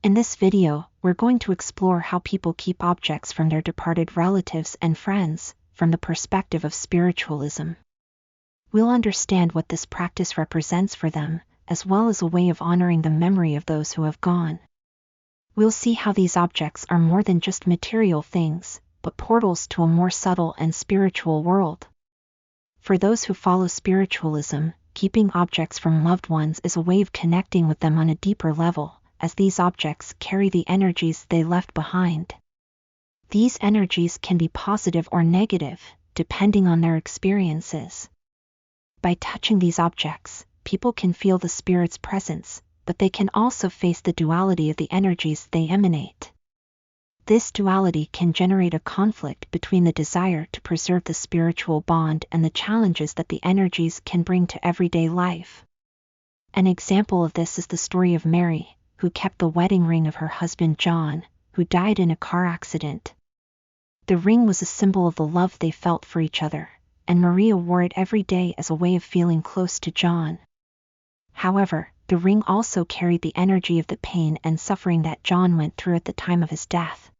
In this video, we're going to explore how people keep objects from their departed relatives and friends, from the perspective of spiritualism. We'll understand what this practice represents for them, as well as a way of honoring the memory of those who have gone. We'll see how these objects are more than just material things, but portals to a more subtle and spiritual world. For those who follow spiritualism, keeping objects from loved ones is a way of connecting with them on a deeper level, as these objects carry the energies they left behind. These energies can be positive or negative, depending on their experiences. By touching these objects, people can feel the spirit's presence, but they can also face the duality of the energies they emanate. This duality can generate a conflict between the desire to preserve the spiritual bond and the challenges that the energies can bring to everyday life. An example of this is the story of Mary, who kept the wedding ring of her husband John, who died in a car accident. The ring was a symbol of the love they felt for each other, and Maria wore it every day as a way of feeling close to John. However, the ring also carried the energy of the pain and suffering that John went through at the time of his death.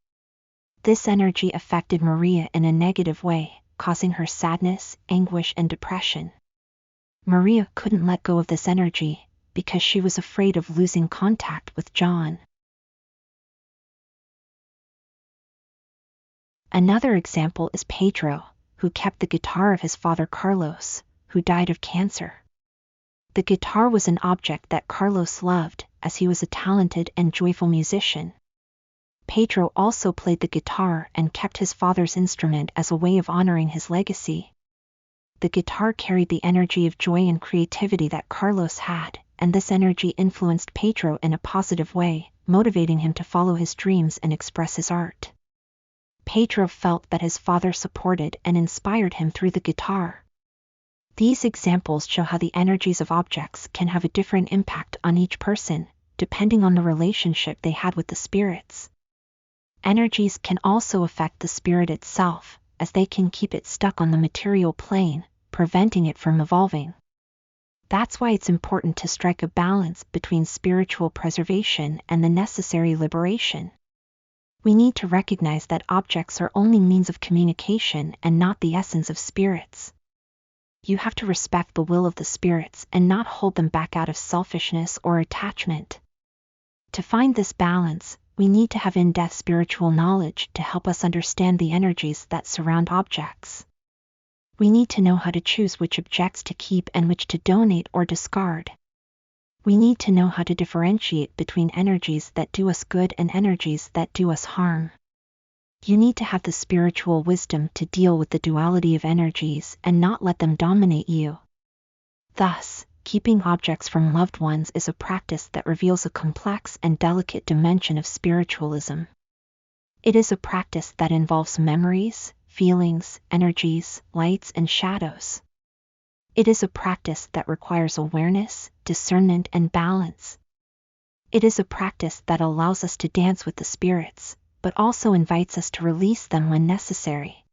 This energy affected Maria in a negative way, causing her sadness, anguish, and depression. Maria couldn't let go of this energy, because she was afraid of losing contact with John. Another example is Pedro, who kept the guitar of his father Carlos, who died of cancer. The guitar was an object that Carlos loved, as he was a talented and joyful musician. Pedro also played the guitar and kept his father's instrument as a way of honoring his legacy. The guitar carried the energy of joy and creativity that Carlos had, and this energy influenced Pedro in a positive way, motivating him to follow his dreams and express his art. Pedro felt that his father supported and inspired him through the guitar. These examples show how the energies of objects can have a different impact on each person, depending on the relationship they had with the spirits. Energies can also affect the spirit itself, as they can keep it stuck on the material plane, preventing it from evolving. That's why it's important to strike a balance between spiritual preservation and the necessary liberation. We need to recognize that objects are only means of communication and not the essence of spirits. You have to respect the will of the spirits and not hold them back out of selfishness or attachment. To find this balance, we need to have in-depth spiritual knowledge to help us understand the energies that surround objects. We need to know how to choose which objects to keep and which to donate or discard. We need to know how to differentiate between energies that do us good and energies that do us harm. You need to have the spiritual wisdom to deal with the duality of energies and not let them dominate you. Thus, keeping objects from loved ones is a practice that reveals a complex and delicate dimension of spiritualism. It is a practice that involves memories, feelings, energies, lights, and shadows. It is a practice that requires awareness, discernment, and balance. It is a practice that allows us to dance with the spirits, but also invites us to release them when necessary.